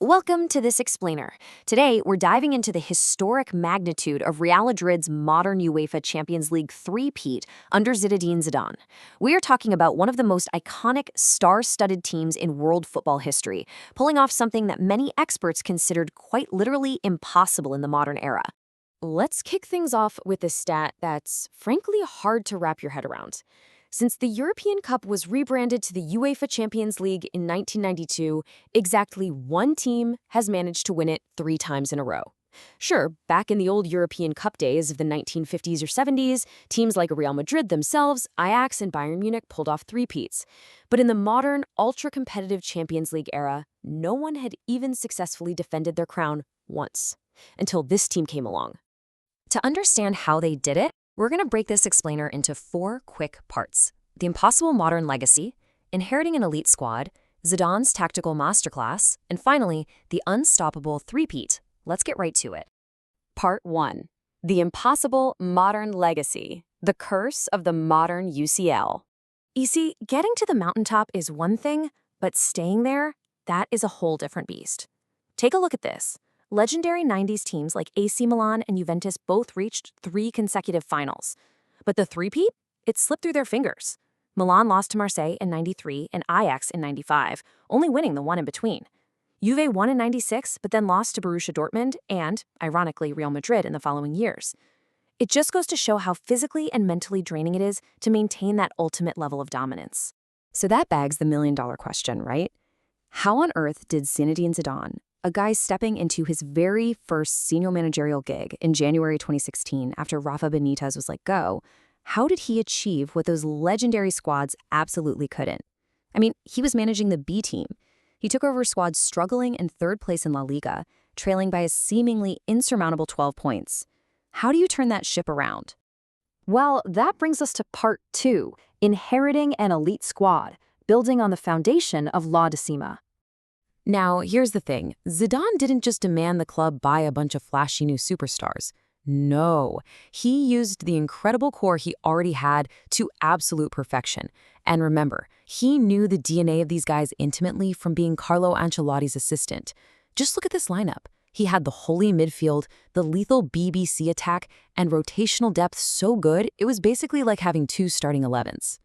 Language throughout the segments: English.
Welcome to This Explainer. Today, we're diving into the historic magnitude of Real Madrid's modern UEFA Champions League three-peat under Zinedine Zidane. We are talking about one of the most iconic, star-studded teams in world football history, pulling off something that many experts considered quite literally impossible in the modern era. Let's kick things off with a stat that's frankly hard to wrap your head around. Since the European Cup was rebranded to the UEFA Champions League in 1992, exactly one team has managed to win it 3 times in a row. Sure, back in the old European Cup days of the 1950s or 70s, teams like Real Madrid themselves, Ajax, and Bayern Munich pulled off three-peats. But in the modern, ultra-competitive Champions League era, no one had even successfully defended their crown once, until this team came along. To understand how they did it, we're going to break this explainer into 4 quick parts: the impossible modern legacy, inheriting an elite squad, Zidane's tactical masterclass, and finally, the unstoppable three-peat. Let's get right to it. Part 1. The impossible modern legacy, the curse of the modern UCL. You see, getting to the mountaintop is one thing, but staying there, that is a whole different beast. Take a look at this. Legendary 90s teams like AC Milan and Juventus both reached 3 consecutive finals. But the three-peat? It slipped through their fingers. Milan lost to Marseille in 93 and Ajax in 95, only winning the one in between. Juve won in 96, but then lost to Borussia Dortmund and, ironically, Real Madrid in the following years. It just goes to show how physically and mentally draining it is to maintain that ultimate level of dominance. So that begs the million-dollar question, right? How on earth did Zinedine Zidane, a guy stepping into his very first senior managerial gig in January 2016 after Rafa Benitez was let go, how did he achieve what those legendary squads absolutely couldn't? I mean, he was managing the B team. He took over squads struggling in 3rd place in La Liga, trailing by a seemingly insurmountable 12 points. How do you turn that ship around? Well, that brings us to part 2, inheriting an elite squad, building on the foundation of La Decima. Now, here's the thing. Zidane didn't just demand the club buy a bunch of flashy new superstars. No, he used the incredible core he already had to absolute perfection. And remember, he knew the DNA of these guys intimately from being Carlo Ancelotti's assistant. Just look at this lineup. He had the holy midfield, the lethal BBC attack, and rotational depth so good, it was basically like having 2 starting 11s.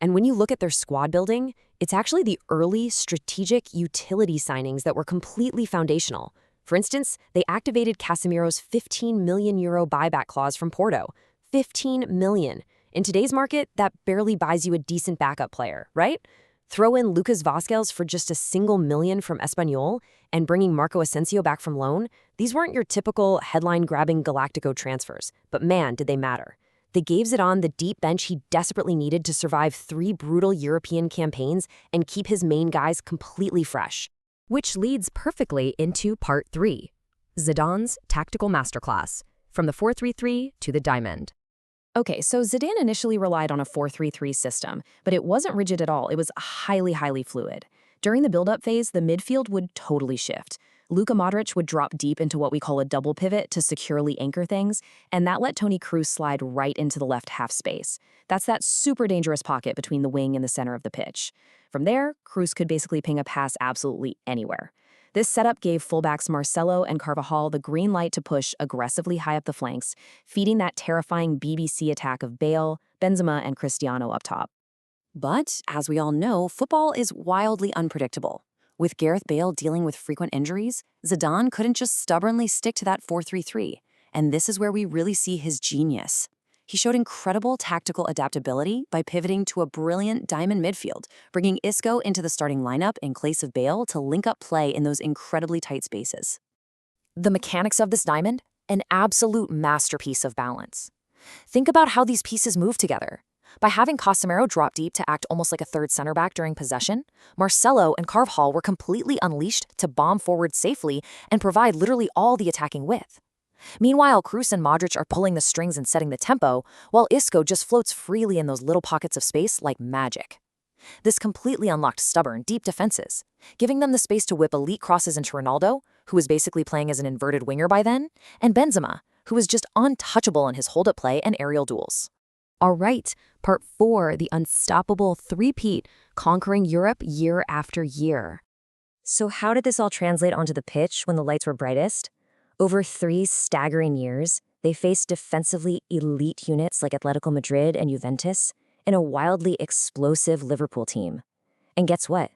And when you look at their squad building, it's actually the early strategic utility signings that were completely foundational. For instance, they activated Casemiro's €15 million buyback clause from Porto. $15 million. In today's market, that barely buys you a decent backup player, right? Throw in Lucas Vazquez for just a single million from Espanyol and bringing Marco Asensio back from loan. These weren't your typical headline-grabbing Galactico transfers, but man, did they matter. They gave Zidane the deep bench he desperately needed to survive 3 brutal European campaigns and keep his main guys completely fresh. Which leads perfectly into part 3, Zidane's tactical masterclass, from the 4-3-3 to the diamond. Okay, so Zidane initially relied on a 4-3-3 system, but it wasn't rigid at all. It was highly fluid. During the build-up phase, the midfield would totally shift. Luka Modric would drop deep into what we call a double pivot to securely anchor things, and that let Toni Kroos slide right into the left half space. That's that super dangerous pocket between the wing and the center of the pitch. From there, Kroos could basically ping a pass absolutely anywhere. This setup gave fullbacks Marcelo and Carvajal the green light to push aggressively high up the flanks, feeding that terrifying BBC attack of Bale, Benzema, and Cristiano up top. But, as we all know, football is wildly unpredictable. With Gareth Bale dealing with frequent injuries, Zidane couldn't just stubbornly stick to that 4-3-3, and this is where we really see his genius. He showed incredible tactical adaptability by pivoting to a brilliant diamond midfield, bringing Isco into the starting lineup in place of Bale to link up play in those incredibly tight spaces. The mechanics of this diamond? An absolute masterpiece of balance. Think about how these pieces move together. By having Casemiro drop deep to act almost like a third center back during possession, Marcelo and Carvajal were completely unleashed to bomb forward safely and provide literally all the attacking width. Meanwhile, Kroos and Modric are pulling the strings and setting the tempo, while Isco just floats freely in those little pockets of space like magic. This completely unlocked stubborn, deep defenses, giving them the space to whip elite crosses into Ronaldo, who was basically playing as an inverted winger by then, and Benzema, who was just untouchable in his hold-up play and aerial duels. All right, part 4, the unstoppable three-peat, conquering Europe year after year. So how did this all translate onto the pitch when the lights were brightest? Over 3 staggering years, they faced defensively elite units like Atletico Madrid and Juventus and a wildly explosive Liverpool team. And guess what?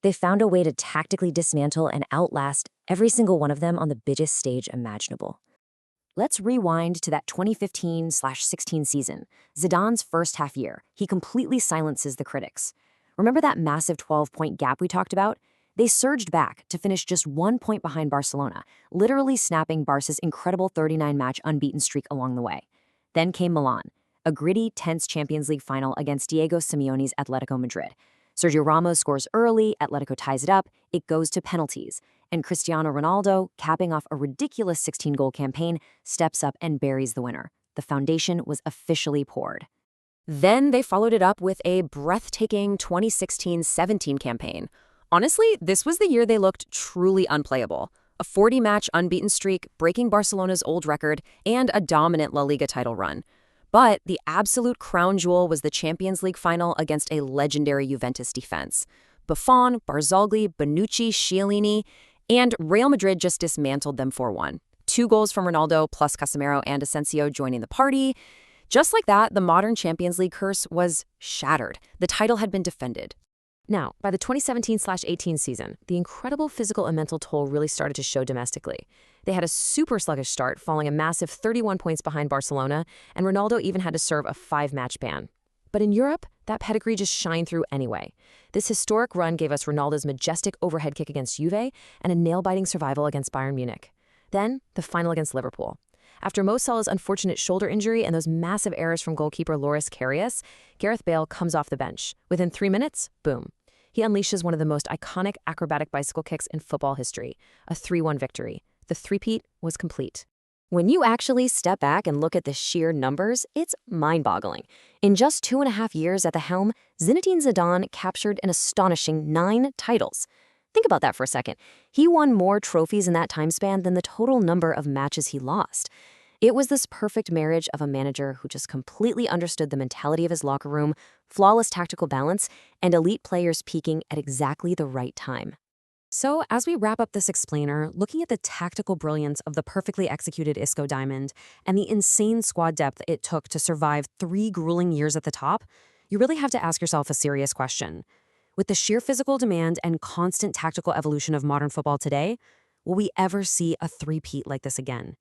They found a way to tactically dismantle and outlast every single one of them on the biggest stage imaginable. Let's rewind to that 2015/16 season, Zidane's first half year. He completely silences the critics. Remember that massive 12-point gap we talked about? They surged back to finish just 1 point behind Barcelona, literally snapping Barca's incredible 39-match unbeaten streak along the way. Then came Milan, a gritty, tense Champions League final against Diego Simeone's Atletico Madrid. Sergio Ramos scores early, Atletico ties it up, it goes to penalties, and Cristiano Ronaldo, capping off a ridiculous 16-goal campaign, steps up and buries the winner. The foundation was officially poured. Then they followed it up with a breathtaking 2016-17 campaign. Honestly, this was the year they looked truly unplayable. A 40-match unbeaten streak, breaking Barcelona's old record, and a dominant La Liga title run. But the absolute crown jewel was the Champions League final against a legendary Juventus defense. Buffon, Barzagli, Bonucci, Chiellini, and Real Madrid just dismantled them 4-1. 2 goals from Ronaldo plus Casemiro and Asensio joining the party. Just like that, the modern Champions League curse was shattered. The title had been defended. Now, by the 2017/18 season, the incredible physical and mental toll really started to show domestically. They had a super sluggish start, falling a massive 31 points behind Barcelona, and Ronaldo even had to serve a 5-match ban. But in Europe, that pedigree just shined through anyway. This historic run gave us Ronaldo's majestic overhead kick against Juve and a nail-biting survival against Bayern Munich. Then, the final against Liverpool. After Mo Salah's unfortunate shoulder injury and those massive errors from goalkeeper Loris Karius, Gareth Bale comes off the bench. Within 3 minutes, boom. He unleashes one of the most iconic acrobatic bicycle kicks in football history, a 3-1 victory. The three-peat was complete. When you actually step back and look at the sheer numbers, it's mind-boggling. In just 2.5 years at the helm, Zinedine Zidane captured an astonishing 9 titles. Think about that for a second. He won more trophies in that time span than the total number of matches he lost. It was this perfect marriage of a manager who just completely understood the mentality of his locker room, flawless tactical balance, and elite players peaking at exactly the right time. So, as we wrap up this explainer, looking at the tactical brilliance of the perfectly executed Isco Diamond and the insane squad depth it took to survive 3 grueling years at the top, you really have to ask yourself a serious question. With the sheer physical demand and constant tactical evolution of modern football today, will we ever see a three-peat like this again?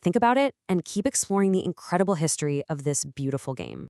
Think about it and keep exploring the incredible history of this beautiful game.